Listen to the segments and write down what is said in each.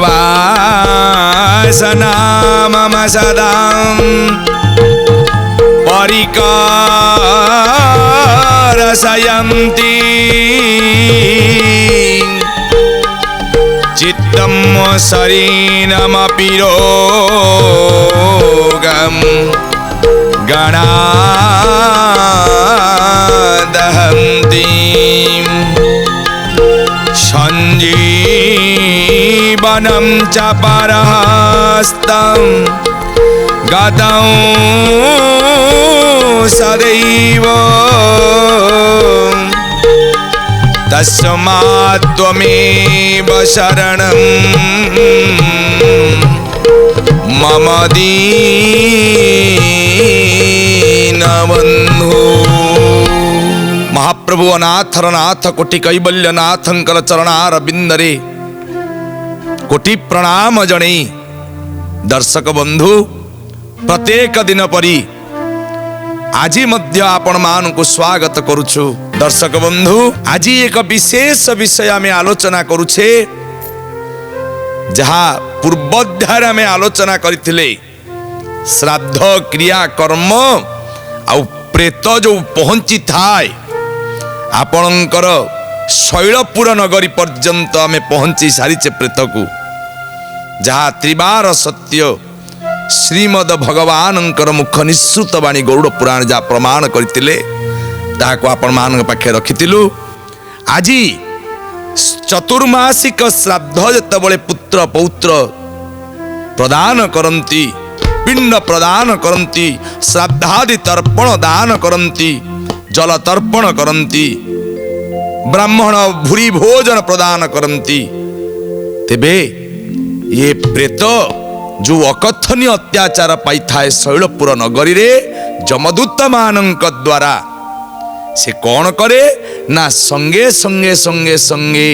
वासना मम सदा परिकारसयन्ति चित्तं शरीरमपि रोगं गणादहन्ति सञ्जीवनं च परहस्तं गतं सदैव तस्मात् त्वमेव शरणं मम दीनबन्धु। महाप्रभु अनाथर नाथ कोटि कैबल्यनाथंकर चरणार बिंदरे कोटि प्रणाम जणे। दर्शक बंधु प्रत्येक दिन परी आज मध्य आपण मानकु स्वागत करुछु। दर्शक बंधु आज एक विशेष विषय में आलोचना करुछे जहा पूर्वाध्याय में आलोचना करथिले श्राद्ध क्रिया कर्म आ प्रेत जो पहुंची थाए आपणकर शैलपुर नगरी पर्यंत आमे पहुंची सारीचे प्रेत को जहा त्रिबार सत्य श्रीमद भगवानंकर मुख निश्रुत वाणी गरुड़ पुराण जहाँ प्रमाण करते आपण मान पाखे रखिलु। आज चतुर्मासिक श्राद्ध जिते पुत्र पौत्र प्रदान करती पिंड प्रदान करती श्राद्धादि तर्पण दान करती जल तर्पण करती ब्राह्मण भूरी भोजन प्रदान करती तेबे ये प्रेत जो अकथनीय अत्याचार पाई थाए शैलपुर नगरी रे जमदूत मानक द्वारा से कौन करे ना संगे संगे संगे संगे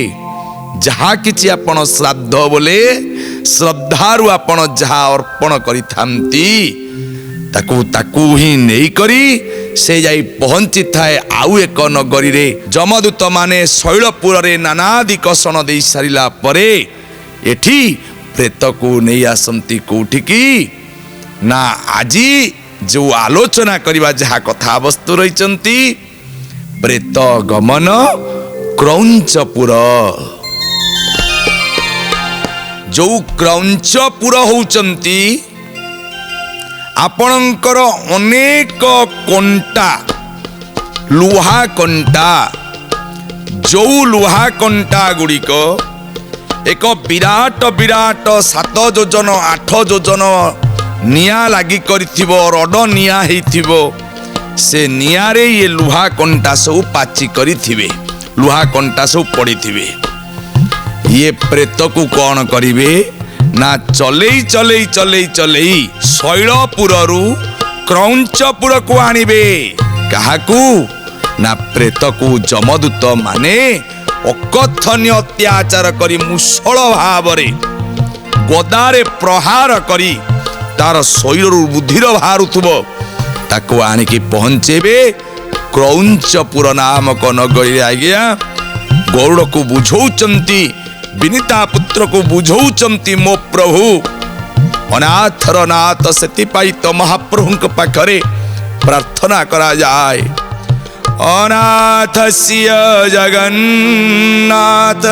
जहा किछि आपण श्राद्ध बोले श्रद्धारु आपण जहा अर्पण करिथांती ताकू ताकू ही नहीं करी से जाई पहुंची थाए आउ एक नगरी रे जमदूत माने शैलपुर रे नानादि कषण दे सारिला परे एठी प्रेत को नहीं आसंती कोठी की ना आजी जो आलोचना करिबा जहा कथा वस्तु रहिचंती प्रेत गमन क्रौंचपुर। जो क्रौंचपुर होउचंती आपणकर अनेक कंटा लुहा कंटा जो लुहा कंटा गुड़िक एक विराट विराट 7 योजन 8 योजन निया लगी रड निया से नियारे ये लुहा कंटा सब पाची करिथिबे लुहा कंटा सब पड़ी थिबे। ये प्रेत को कौन करिवे ना चलई चलई चलई चलई शैलपुरु क्रौंचपुर को आनिबे काहाकू ना प्रेत को जमदूत माने अकथनीय अत्याचार करी मुसळ भावरे गदारे प्रहार करी तार शरीर बुद्धिर बाहरुथुबो ताको आनिकी पहुंचेबे क्रौंचपुर नामक नगरी। आज्ञा गौड़ को बुझौचंती विनीता पुत्र को बुझौचंती मो प्रभु अनाथर नाथ सेतिपाई तो महाप्रभुक पाखरे प्रार्थना करा जाए। अनाथस्य जगन्नाथ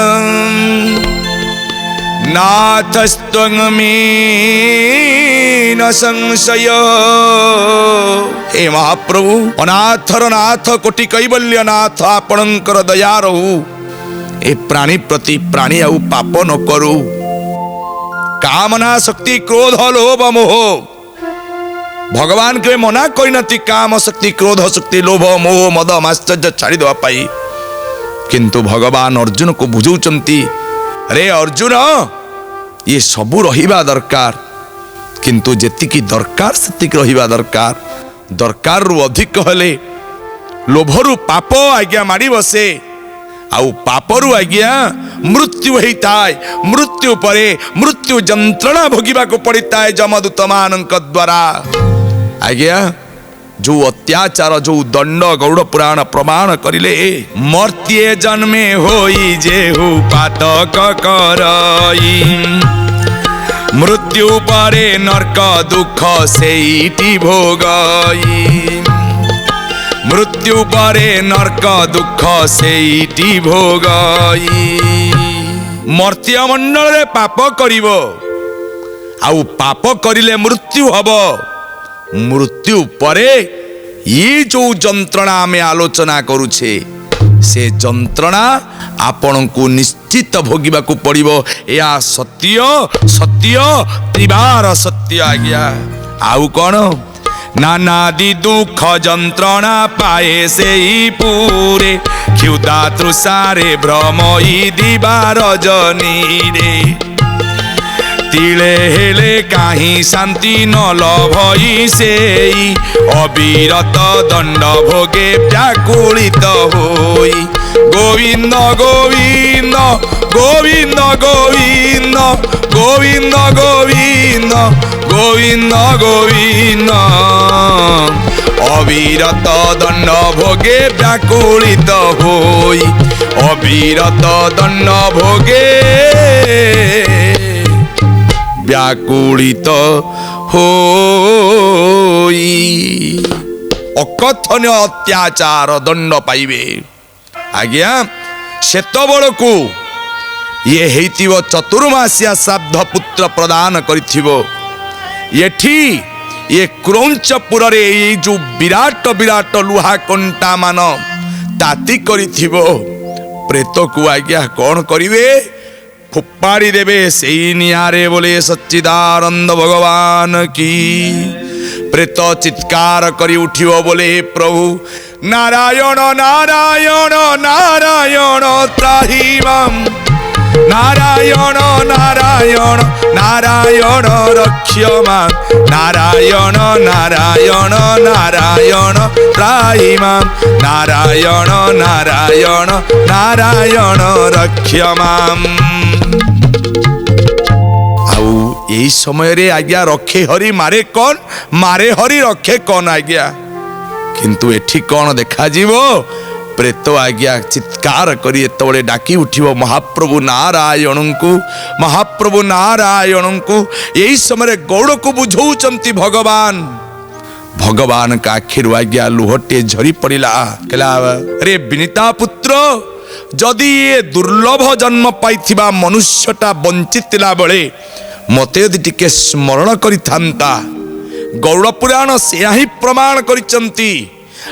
नाथस्त्वं मे न संशय। हे महाप्रभु अनाथर नाथ कोटि कैबल्य नाथ आपणकर दया रहू ए प्राणी प्रति प्राणी आउ पाप न करू कामना शक्ति क्रोध लोभ मोह भगवान के मना करती काम शक्ति क्रोध शक्ति लोभ मोह मद माश्चर्य छाड़ी देवा पाई किंतु भगवान अर्जुन को बुझौचंती अरे अर्जुन ये सबू रहिबा दरकार किंतु जेतिकी दरकार सेतिकी रहिबा दरकार दरकार रु अधिक हेले लोभरु पाप आज्ञा माड़ी बसे आउ पापरु आज्ञा मृत्यु होता है मृत्यु परे मृत्यु जंत्रणा भोगिबा को पड़ता है जमदूत मानक द्वारा। आज्ञा जो अत्याचार जो दंड गौड़ पुराण प्रमाण करिले मर्त्ये जन्मे होई जेहु पातक करई मृत्यु परे नरक दुख सेईटी भोगई मृत्यु परे नरक दुख सेईटी भोगई मर्त्य मंडल रे पाप करिवो आउ पाप करिले मृत्यु हबो मृत्यु परे ये जो जंत्रणा आमे आलोचना करुछे से जंत्रणा आपण को निश्चित भोगिबा को पड़िबो या सत्य सत्य त्रिबार सत्य आज्ञा आउ कौन नानादि दुख जंत्रणा पाए से ही पूरे क्षुधा तृषारे भ्रमई दिवा रजनी रे तिले हेले काहीं शांति न लभई सेई अविरत दंड भोगे व्याकुलित होई गोविंद गोविंद गोविंद गोविंद गोविंद गोविंद गोविंद गोविंद अविरत दंड भोगे व्याकुलित होई अविरत दंड भोगे व्याकुलित होई अकथन अत्याचार दंड पाइबे आज्ञा सेतबेल को ये हेतिबो चतुर्मासिया श्राद्ध पुत्र प्रदान करिथिबो एठी ये क्रौंचपुर रे ये जो विराट विराट लुहा कंटा मान ताती करिथिबो प्रेत को आज्ञा कौन करिवे फुप्पाड़ी देवे से नियारे बोले सच्चिदानंद भगवान की प्रेत चित्कार करी उठियो बोले प्रभु नारायण नारायण नारायण त्राहि मां नारायण नारायण नारायण रक्ष्य मां नारायण नारायण नारायण त्राहि मां नारायण नारायण नारायण रक्ष्य मां यही समय रे आज्ञा रखे हरि मारे हरि रखे कौन आज्ञा किंतु एठी कौन देखा जीवो प्रेत आज्ञा चित्कार करी एतबेले डाकी उठिबो महाप्रभु नारायण को यही समय गौड़ को बुझौचंती भगवान भगवान का आखिर आज्ञा लुहटे झरी पड़िला कहला रे विनीता पुत्र जदि ये दुर्लभ जन्म पाइथिबा मनुष्यटा बंचितिला बेले मते यदि टिके स्मरण करिथांता गौड़ पुराण से ही प्रमाण करिचंती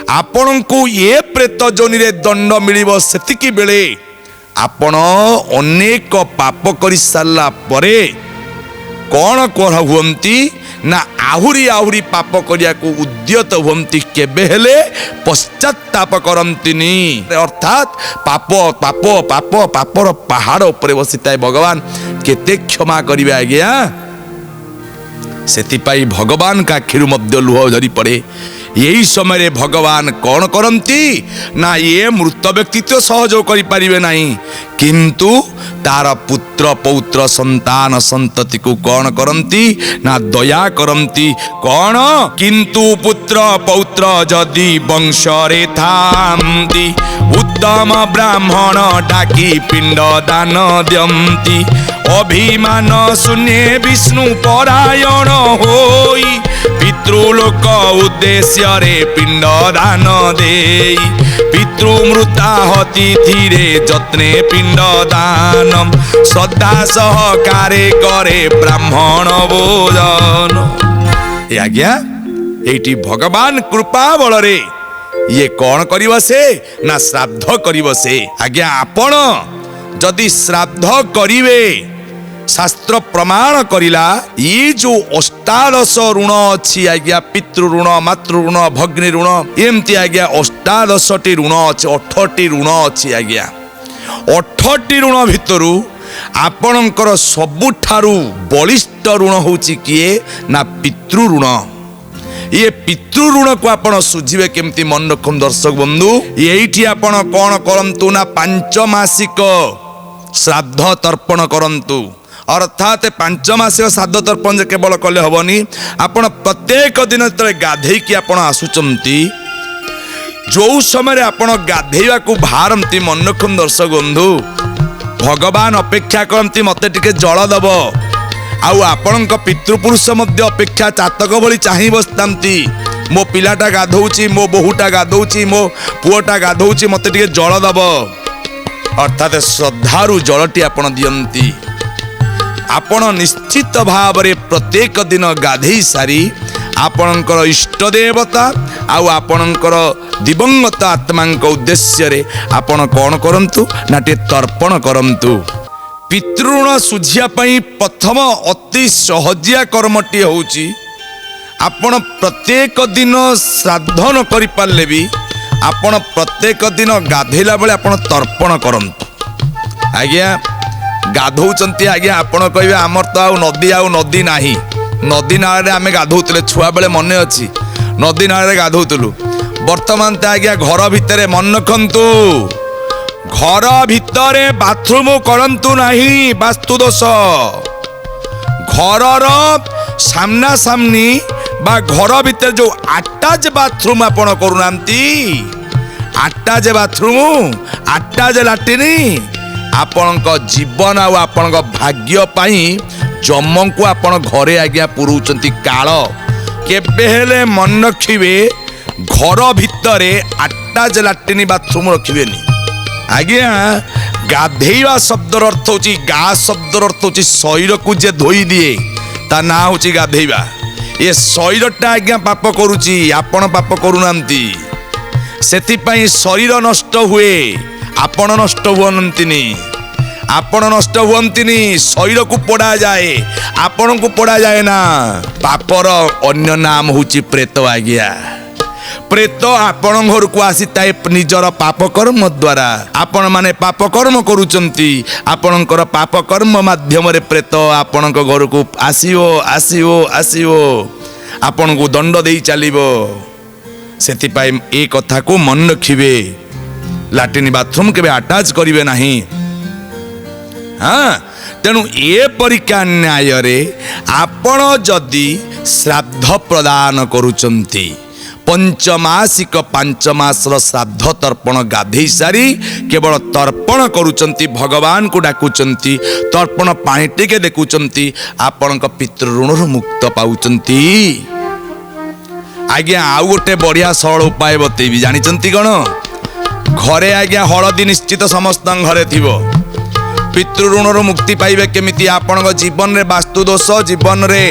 आपण को ये प्रेत जोनि रे दंड मिलिबो सेतिकी बेले आपण अनेक पाप करि सारला परे कौन कर हुंती ना आहुरी आहुरी पाप करिया को उद्यत हुंती केबे हेले पश्चाताप करंतिनी अर्थात पाप पाप पाप पापर पहाड़ ऊपर बसिताय भगवान केते क्षमा करिवे आज्ञा सेतिपाई भगवान का आखिरु मध्य लुह झरी पड़े यही समय भगवान कौन करती ना ये मृत व्यक्ति तो सहयोग करि परिबे नहीं किंतु तार पुत्र पौत्र संतान संतति को कौन करती ना दया करती कौन किंतु पुत्र पौत्र जदि वंश रे थांती उत्तम ब्राह्मण डाकी पिंड दान दियंती अभिमान शून्य विष्णु परायण होई पितृलोक उद्देश्य रे पिंड दान देई पितृमृताहति धीरे जत्ने पिंड दान श्रद्धा सहकारे करे ब्राह्मण भोजन आज्ञा एटी भगवान कृपा बल रे ये कौन करिव से ना श्राद्ध करिव से आज्ञा आपण जदि श्राद्ध करिवे शास्त्र प्रमाण करिला ये जो अष्टादश ऋण अच्छी आज्ञा पितृ ऋण मातृ ऋण भग्नि ऋण एमती आज्ञा अष्टादशटी ऋण अच्छे 18टी ऋण अच्छी आज्ञा 18टी ऋण भितरु आपणकर सबुठारु बलिष्ठ ऋण होची किए ना पितृ ऋण ये पितृ ऋण को आपण सुझिबे केमती मन रखम दर्शक बंधु एठी आपण कोन करंतु ना 5 मासिक श्राद्ध तर्पण करंतु अर्थात 5 मास श्राद्ध तर्पण केवल कले हेनी आपण प्रत्येक दिन जो गाधेकी आपण आसुचंती जो समय आपण गाधेवा को बाहरती मन रखुन दर्शक बंधु भगवान अपेक्षा करती मते टिके जल दब आपण पितृपुरुष मध्य अपेक्षा चातक भली चाहि बसतांती मो पिलाटा गाधौची मो बहुटा गाधौची मो पुओटा गाधौची मते टिके जल दब अर्थात श्रद्धारु जलटी आपण दियंती आपण निश्चित भाव रे प्रत्येक दिन गाधेई सारी आपणकर इष्ट देवता आउ आपणकर दिवंगत आत्मा उद्देश्य रे आपण कौन करंतु ना टे तर्पण करंतु पितृऋण सुझिया पई प्रथम अति सहजिया कर्मटी होउची आपण प्रत्येक दिन श्राद्ध न करि पारले भी आपण प्रत्येक दिन गाधेला बेले आपण तर्पण करंतु आज्ञा गाधौचंती आज्ञा आपण कहबे हमर तो आउ नदी नाही नदी नाल रे आमे गाधौतले छुआ बेले मने अछि नदी नाल रे गाधौतलु वर्तमान तो आज्ञा घर भितरे मन रखंतु घर भितरे बाथरूम करंतु नहीं वास्तु दोष घरर सामना सामनी बा घर भितर जो अटैच बाथरूम आपण करूनांती अटैच बाथरूम अटैच लैट्रिन आपणक जीवन आ आपणक भाग्य पाई जम को आपण घरे आज्ञा पुरौचंती काल केबे हेले मन रखिबे घर भितरे अटैच लैट्रिन बाथरूम रखिबेनी आज्ञा गाधेवा शब्दर अर्थ होची गा शब्दर अर्थ होची शरीर को जे धोई दिए ता ना होची गाधेवा ये शरीरटा आज्ञा पाप करुची आपण पाप करूनांती सेथिपाई शरीर नष्ट हुए आपण नष्ट हुअन्तिनी आपण नष्ट हुअन्तिनी शरीर को पोड़ा जाए आपण को पोड़ा जाए ना पापर अन्य नाम होची प्रेत आज्ञा प्रेत आपण घर को आसी ताए निजर पाप कर्म द्वारा आपण माने पाप कर्म करूचंती आपणकर पाप कर्म माध्यम रे प्रेत आपण घर को आसीओ आसीओ आसीओ आपण को दंड देई चलिबो सेति पाई ए कथा को मन रखिबे लैट्रिन बाथरूम केबे अटैच करिवे नाही हाँ तेणु ए परीक्षा न्याय रे आपण जदि श्राद्ध प्रदान करूचंती पंचमासिक 5 मासर श्राद्ध तर्पण गाधेई सारी केवल तर्पण करूचंती भगवान को डाकुचंती तर्पण पानी टिके देखुचंती आपणक पितृऋणर मुक्त पाउचंती आज्ञा आउ गोटे बढ़िया सरल उपाय बतेबी जानिचंती कौन घरे आज्ञा हलदी निश्चित समस्त घरे थिबो पितृऋणर मुक्ति पाइबे केमिति आपणक जीवन रे वास्तु दोष जीवन रे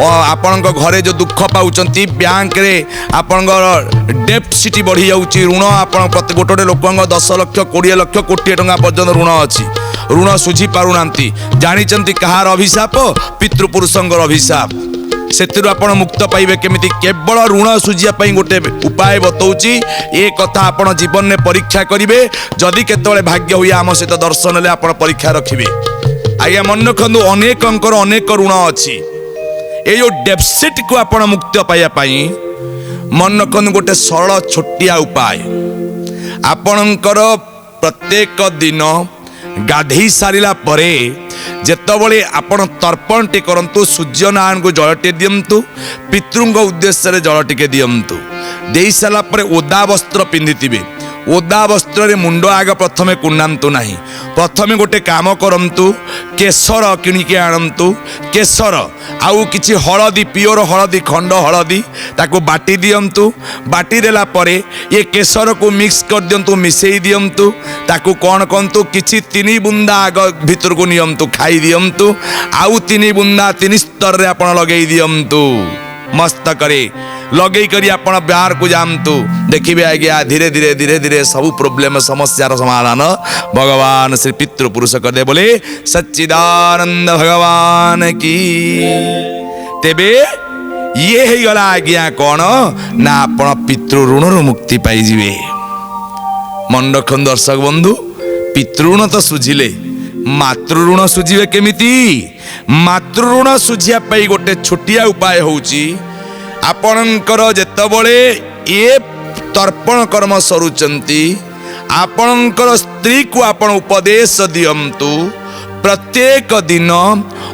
आपणक घरे जो दुख पाउचंती बैंक रे आपणक डेप्ट सिटी बढ़ी जाउची ऋण आपण प्रति गोटे लोकंग 10 लाख 20 लाख कोटी टंका पर्यंत ऋण अछि ऋण सुझी पारुनांती जानिचंती कहार अभिशाप पितृपुरुषंगर अभिशाप सेतिरु आपण मुक्त पाइबे केमिति केवल ऋण सुझिया पई गोटे उपाय बतौची ए कथा आपण जीवन में परीक्षा करिवे जदि केतबेले भाग्य हुई आम सहित दर्शन ले आपण परीक्षा रखिबे आज्ञा मन रखंदु अनेकंकर अनेक ऋण अछि ए जो डेफिसिट को आपण मुक्त पाइया पई मन रखंदु गोटे सरल छोटिया उपाय आपणकर प्रत्येक दिन गाधेई सारिला परे जेतबले आपण तर्पण टे करंतु सूर्य नारायण को जलटे दियंतु पितृंग उद्देश्य रे जलटिके दियंतु देई साला परे ओदा वस्त्र पिंधितिबे ओदा वस्त्र रे मुंड आग प्रथमे कुंडांतु नाही प्रथमे गोटे काम करंतु केसर किनिके आणंतु केसर आउ किछि हळदी पियोर हळदी खंड हळदी ताको बाटी दियंतु बाटी देला परे ये केसर को मिक्स कर दियंतु मिसेई दियंतु ताको कोन कंतु किछि 3 बुंदा आग भीतर को नियंतु खाई दियंतु आउ 3 बुंदा 3 स्तर रे आपण लगेई दियंतु मस्त करे लगेई करी आपण बाहर को जानतु देखिबे आज्ञा धीरे धीरे धीरे धीरे सब प्रॉब्लम समस्या समाधान भगवान श्री पितृ पुरुष कर दे बोले सच्चिदानंद भगवान की तेबे ये ही गला आज्ञा कौन ना आपण पितृ ऋण मुक्ति पाई जिवे मन रखन दर्शक बंधु पितृऋण तो सुझिले मातृऋण सुझिवे केमिति मातृऋण सुझिया पाई गोटे छोटिया उपाय होउची आपणकर जेतबले ए तर्पण कर्म सरुचंती आपणकर स्त्री को आपण उपदेश दियंतु प्रत्येक दिन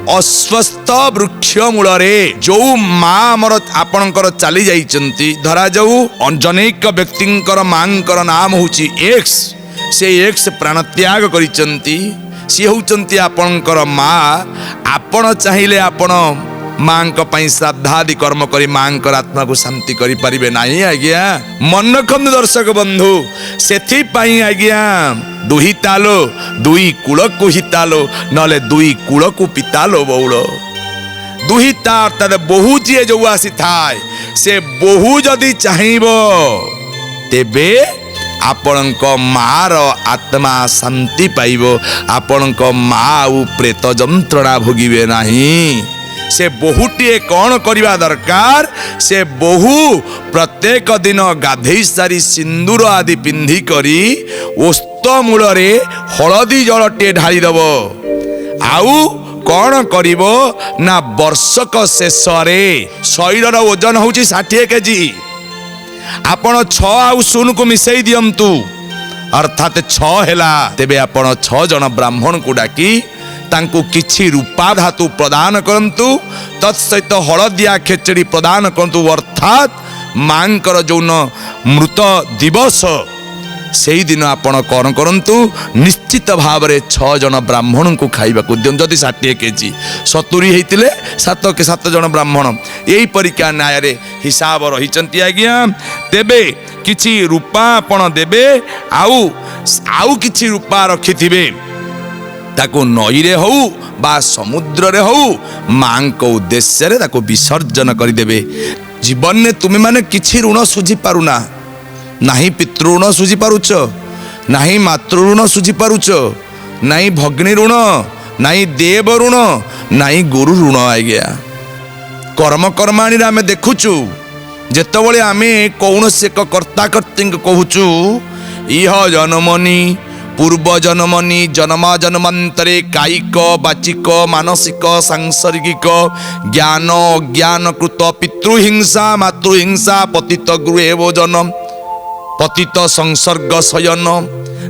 ଅଶ୍ୱସ୍ଥ ବୃକ୍ଷ ମୂଳରେ ଯୋଉ ମା ଆମର ଆପଣଙ୍କର ଚାଲି ଯାଇଛନ୍ତି, ଧରାଯାଉ ଅନେକ ବ୍ୟକ୍ତିଙ୍କର ମାଙ୍କର ନାମ ହେଉଛି ଏକ୍ସ, ସେ ଏକ୍ସ ପ୍ରାଣତ୍ୟାଗ କରିଛନ୍ତି, ସିଏ ହେଉଛନ୍ତି ଆପଣଙ୍କର ମା। ଆପଣ ଚାହିଁଲେ ଆପଣ ମାଙ୍କ ପାଇଁ ଶ୍ରାଦ୍ଧାଦି କର୍ମ କରି ମାଙ୍କର ଆତ୍ମାକୁ ଶାନ୍ତି କରିପାରିବେ ନାହିଁ ଆଜ୍ଞା। ମନ ରଖନ୍ତୁ ଦର୍ଶକ ବନ୍ଧୁ, ସେଥିପାଇଁ ଆଜ୍ଞା ଦୁହିତାଲୋ ଦୁଇ କୂଳକୁ ହିତାଲୋ, ନହେଲେ ଦୁଇ କୂଳକୁ ପିତାଲୋ ବଉଳ। ଦୁହିତା ଅର୍ଥାତ୍ ବୋହୂ ଯିଏ ଯୋଉ ଆସିଥାଏ, ସେ ବୋହୂ ଯଦି ଚାହିଁବ ତେବେ ଆପଣଙ୍କ ମାର ଆତ୍ମା ଶାନ୍ତି ପାଇବ, ଆପଣଙ୍କ ମା ଆଉ ପ୍ରେତ ଯନ୍ତ୍ରଣା ଭୋଗିବେ ନାହିଁ। ସେ ବୋହୂଟିଏ କ'ଣ କରିବା ଦରକାର? ସେ ବୋହୂ ପ୍ରତ୍ୟେକ ଦିନ ଗାଧେଇ ସାରି ସିନ୍ଦୁର ଆଦି ପିନ୍ଧି କରି ଓସ୍ତ ମୂଳରେ ହଳଦୀ ଜଳଟିଏ ଢାଳିଦବ। ଆଉ କ'ଣ କରିବ ନା ବର୍ଷକ ଶେଷରେ ଶରୀରର ଓଜନ ହେଉଛି 60 କେଜି, ଆପଣ 6 ଆଉ 0 କୁ ମିଶେଇ ଦିଅନ୍ତୁ, ଅର୍ଥାତ୍ 6 ହେଲା। ତେବେ ଆପଣ 6 ଜଣ ବ୍ରାହ୍ମଣକୁ ଡାକି ତାଙ୍କୁ କିଛି ରୂପା ଧାତୁ ପ୍ରଦାନ କରନ୍ତୁ, ତତ୍ସହିତ ହଳଦିଆ ଖେଚେଡ଼ି ପ୍ରଦାନ କରନ୍ତୁ। ଅର୍ଥାତ୍ ମାଙ୍କର ଯୋଉନ ମୃତ ଦିବସ ସେଇଦିନ ଆପଣ କ'ଣ କରନ୍ତୁ, ନିଶ୍ଚିତ ଭାବରେ 6 ଜଣ ବ୍ରାହ୍ମଣଙ୍କୁ ଖାଇବାକୁ ଦିଅନ୍ତୁ। ଯଦି 60 କେଜି 70 ହେଇଥିଲେ 7 ଜଣ ବ୍ରାହ୍ମଣ, ଏଇ ପରୀକ୍ଷା ନ୍ୟାୟରେ ହିସାବ ରହିଛନ୍ତି ଆଜ୍ଞା। ତେବେ କିଛି ରୂପା ଆପଣ ଦେବେ, ଆଉ କିଛି ରୂପା ରଖିଥିବେ, ତାକୁ ନଈରେ ହଉ ବା ସମୁଦ୍ରରେ ହଉ ମାଙ୍କ ଉଦ୍ଦେଶ୍ୟରେ ତାକୁ ବିସର୍ଜନ କରିଦେବେ। ଜୀବନରେ ତୁମେମାନେ କିଛି ଋଣ ସୁଝି ପାରୁନା, ନାହିଁ ପିତୃ ଋଣ ସୁଝି ପାରୁଛ, ନାହିଁ ମାତୃ ଋଣ ସୁଝି ପାରୁଛ, ନାହିଁ ଭଗ୍ନୀ ଋଣ, ନାହିଁ ଦେବ ଋଣ, ନାହିଁ ଗୁରୁ ଋଣ ଆଜ୍ଞା। କର୍ମକର୍ମାଣୀରେ ଆମେ ଦେଖୁଛୁ, ଯେତେବେଳେ ଆମେ କୌଣସି ଏକ କର୍ତ୍ତା କର୍ତ୍ତୀଙ୍କୁ କହୁଛୁ ଇହ ଜନମନି ପୂର୍ବ ଜନ୍ମନି ଜନ୍ମ ଜନ୍ମାନ୍ତରେ କାୟିକ ବାଚିକ ମାନସିକ ସାଂସର୍ଗିକ ଜ୍ଞାନ ଅଜ୍ଞାନକୃତ ପିତୃହିଂସା ମାତୃହିଂସା ପତିତ ଗୃହେ ଭୋଜନ ପତିତ ସଂସର୍ଗ ଶୟନ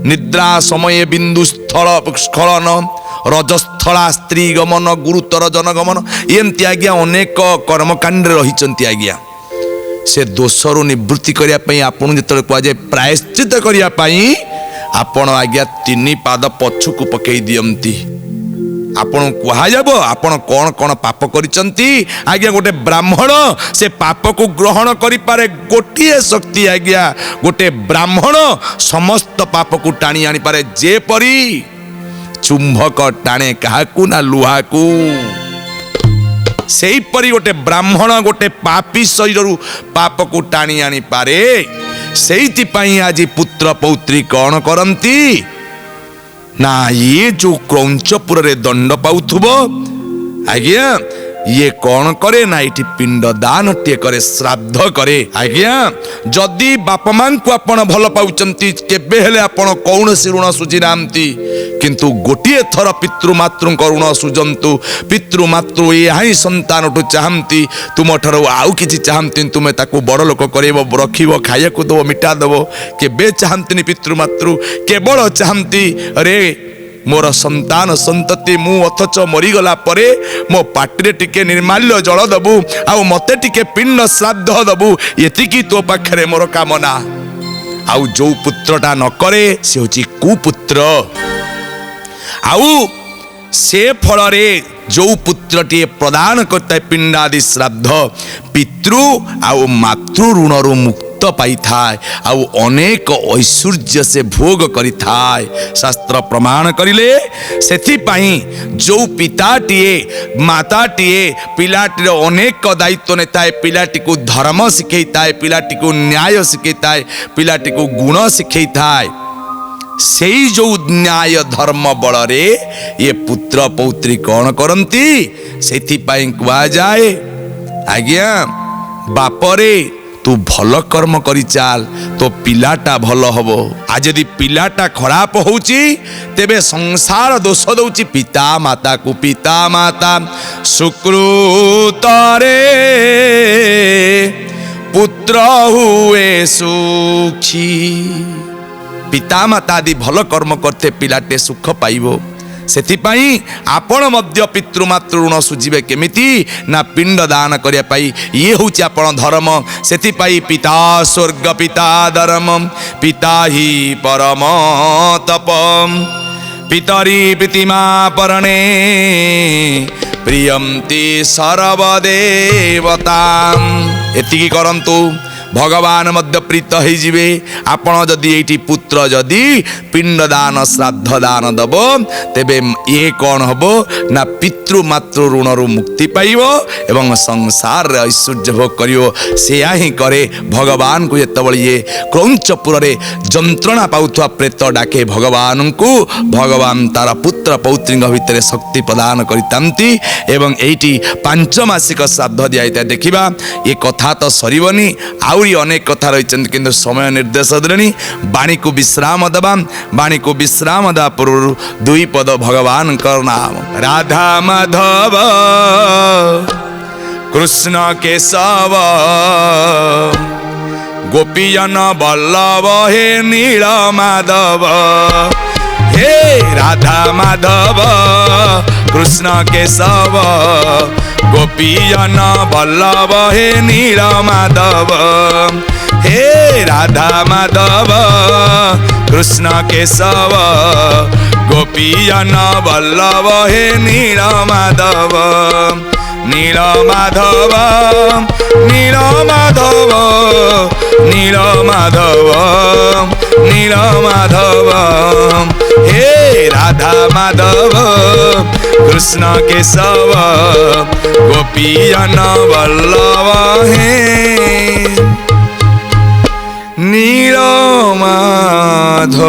ନିଦ୍ରା ସମये ବିନ୍ଦୁ ସ୍ଥଳ ସ୍ଖଳନ ରଜସ୍ଥଳା ସ୍ତ୍ରୀ ଗମନ ଗୁରୁତର ଜନଗମନ, ଏମିତି ଆଜ୍ଞା ଅନେକ କର୍ମକାଣ୍ଡରେ ରହିଛନ୍ତି ଆଜ୍ଞା। ସେ ଦୋଷରୁ ନିବୃତ୍ତି କରିବା ପାଇଁ ଆପଣଙ୍କୁ ଯେତେବେଳେ କୁହାଯାଏ ପ୍ରାୟଶ୍ଚିତ କରିବା ପାଇଁ, ଆପଣ ଆଜ୍ଞା 3 ପାଦ ପଛକୁ ପକେଇ ଦିଅନ୍ତି। ଆପଣଙ୍କୁ କୁହାযাব ଆପଣ କ'ଣ କ'ଣ ପାପ କରିଛନ୍ତି। ଆଜ୍ଞା ଗୋଟେ ବ୍ରାହ୍ମଣ ସେ ପାପକୁ ଗ୍ରହଣ କରିପାରେ, ଗୋଟିଏ ଶକ୍ତି ଆଜ୍ଞା, ଗୋଟେ ବ୍ରାହ୍ମଣ ସମସ୍ତ ପାପକୁ ଟାଣି ଆଣିପାରେ। ଯେପରି ଚୁମ୍ବକ ଟାଣେ କାହାକୁ ନା ଲୁହାକୁ, ସେଇପରି ଗୋଟେ ବ୍ରାହ୍ମଣ ଗୋଟେ ପାପୀ ଶରୀରରୁ ପାପକୁ ଟାଣି ଆଣିପାରେ। ସେଇଥିପାଇଁ ଆଜି ପୁତ୍ର ପୌତ୍ରୀ କ'ଣ କରନ୍ତି ନା, ଇଏ ଯୋଉ କ୍ରୌଞ୍ଚପୁରରେ ଦଣ୍ଡ ପାଉଥିବ ଆଜ୍ଞା, ଇଏ କ'ଣ କରେ ନା ଏଠି ପିଣ୍ଡ ଦାନଟିଏ କରେ, ଶ୍ରାଦ୍ଧ କରେ ଆଜ୍ଞା। ଯଦି ବାପା ମାଙ୍କୁ ଆପଣ ଭଲ ପାଉଛନ୍ତି, କେବେ ହେଲେ ଆପଣ କୌଣସି ଋଣ ସୁଝି ନାହାନ୍ତି, କିନ୍ତୁ ଗୋଟିଏ ଥର ପିତୃମାତୃଙ୍କ ଋଣ ସୁଝନ୍ତୁ। ପିତୃମାତୃ ଏହା ହିଁ ସନ୍ତାନଠୁ ଚାହାନ୍ତି, ତୁମଠାରୁ ଆଉ କିଛି ଚାହାନ୍ତି, ତୁମେ ତାକୁ ବଡ଼ ଲୋକ କରେଇବ, ରଖିବ, ଖାଇବାକୁ ଦେବ, ମିଠା ଦେବ। କେବେ ଚାହାନ୍ତିନି ପିତୃମାତୃ, କେବଳ ଚାହାନ୍ତି ରେ ମୋର ସନ୍ତାନ ସନ୍ତତି ମୁଁ ଅଥଚ ମରିଗଲା ପରେ ମୋ ପାଟିରେ ଟିକେ ନିର୍ମାଲ୍ୟ ଜଳ ଦେବୁ, ଆଉ ମତେ ଟିକେ ପିଣ୍ଡ ଶ୍ରାଦ୍ଧ ଦେବୁ, ଏତିକି ତୋ ପାଖରେ ମୋର କାମନା। ଆଉ ଯୋଉ ପୁତ୍ରଟା ନ କରେ ସେ ହେଉଛି କୁପୁତ୍ର। ଆଉ ସେ ଫଳରେ ଯୋଉ ପୁତ୍ରଟିଏ ପ୍ରଦାନ କରିଥାଏ ପିଣ୍ଡାଦି ଶ୍ରାଦ୍ଧ, ପିତୃ ଆଉ ମାତୃ ଋଣରୁ ମୁକ୍ତ ପାଇଥାଏ, ଆଉ ଅନେକ ଐଶ୍ୱର୍ଯ୍ୟ ସେ ଭୋଗ କରିଥାଏ। ଶାସ୍ତ୍ର ପ୍ରମାଣ କରିଲେ, ସେଥିପାଇଁ ଯୋଉ ପିତାଟିଏ ମାତାଟିଏ ପିଲାଟିର ଅନେକ ଦାୟିତ୍ୱ ନେଇଥାଏ, ପିଲାଟିକୁ ଧର୍ମ ଶିଖେଇଥାଏ, ପିଲାଟିକୁ ନ୍ୟାୟ ଶିଖେଇଥାଏ, ପିଲାଟିକୁ ଗୁଣ ଶିଖେଇଥାଏ, ସେଇ ଯୋଉ ନ୍ୟାୟ ଧର୍ମ ବଳରେ ଏ ପୁତ୍ର ପୌତ୍ରୀ କ'ଣ କରନ୍ତି। ସେଥିପାଇଁ କୁହାଯାଏ ଆଜ୍ଞା, ବାପରେ ତୁ ଭଲ କର୍ମ କରି ଚାଲ, ତୋ ପିଲାଟା ଭଲ ହବ। ଆଉ ଯଦି ପିଲାଟା ଖରାପ ହଉଛି, ତେବେ ସଂସାର ଦୋଷ ଦଉଛି ପିତା ମାତାକୁ। ପିତା ମାତା ସୁକୃତରେ ପୁତ୍ର ହୁଏ ସୁଖୀ। ପିତାମାତା ଆଦି ଭଲ କର୍ମ କରିତେ ପିଲାଟେ ସୁଖ ପାଇବ। ସେଥିପାଇଁ ଆପଣ ମଧ୍ୟ ପିତୃମାତୃ ଋଣ ସୁଝିବେ କେମିତି ନା ପିଣ୍ଡ ଦାନ କରିବା ପାଇଁ ଇଏ ହେଉଛି ଆପଣ ଧର୍ମ। ସେଥିପାଇଁ ପିତା ସ୍ୱର୍ଗ ପିତା ଧର୍ମ ପିତା ହି ପରମ ତପ ପିତରି ପ୍ରୀତିମା ପରଣେ ପ୍ରିୟନ୍ତି ସର୍ବଦେବତା। ଏତିକି କରନ୍ତୁ, ଭଗବାନ ମଧ୍ୟ ପ୍ରୀତ ହେଇଯିବେ। ଆପଣ ଯଦି ଏଇଠି ପୁତ୍ର ଯଦି ପିଣ୍ଡଦାନ ଶ୍ରାଦ୍ଧ ଦାନ ଦେବ, ତେବେ ଇଏ କ'ଣ ହେବ ନା ପିତୃମାତୃ ଋଣରୁ ମୁକ୍ତି ପାଇବ ଏବଂ ସଂସାରରେ ଐଶ୍ୱର୍ଯ୍ୟ ଭୋଗ କରିବ। ସେୟା ହିଁ କରେ ଭଗବାନଙ୍କୁ। ଯେତେବେଳେ ଇଏ କ୍ରୌଞ୍ଚପୁରରେ ଯନ୍ତ୍ରଣା ପାଉଥିବା ପ୍ରେତ ଡାକେ ଭଗବାନଙ୍କୁ, ଭଗବାନ ତାର ପୁତ୍ର ପୌତ୍ରୀଙ୍କ ଭିତରେ ଶକ୍ତି ପ୍ରଦାନ କରିଥାନ୍ତି ଏବଂ ଏଇଠି ପାଞ୍ଚମାସିକ ଶ୍ରାଦ୍ଧ ଦିଆଯାଇଥାଏ। ଦେଖିବା ଏ କଥା ତ ସରିବନି, ଆହୁରି ଅନେକ କଥା ରହିଛନ୍ତି, କିନ୍ତୁ ସମୟ ନିର୍ଦ୍ଦେଶ ଦେଲେଣି। ବାଣୀକୁ ବିଶ୍ରାମ ଦେବା। ବାଣୀକୁ ବିଶ୍ରାମ ଦେବା ପୂର୍ବରୁ ଦୁଇ ପଦ ଭଗବାନଙ୍କର ନାମ। ରାଧା ମାଧବ କୃଷ୍ଣ କେଶବ ଗୋପୀଜନ ବଲ୍ଲଭ ହେ ନୀଳ ମାଧବ। हे राधा माधव कृष्ण केशव गोपीजन बल्लभ हे नील माधव। हे राधा माधव कृष्ण केशव गोपीजन बल्लभ हे नील माधव। नील माधव नील माधव नील माधव नील माधव। हे राधा माधव कृष्ण केशव गोपीजन बल्लभ हे नील माधव।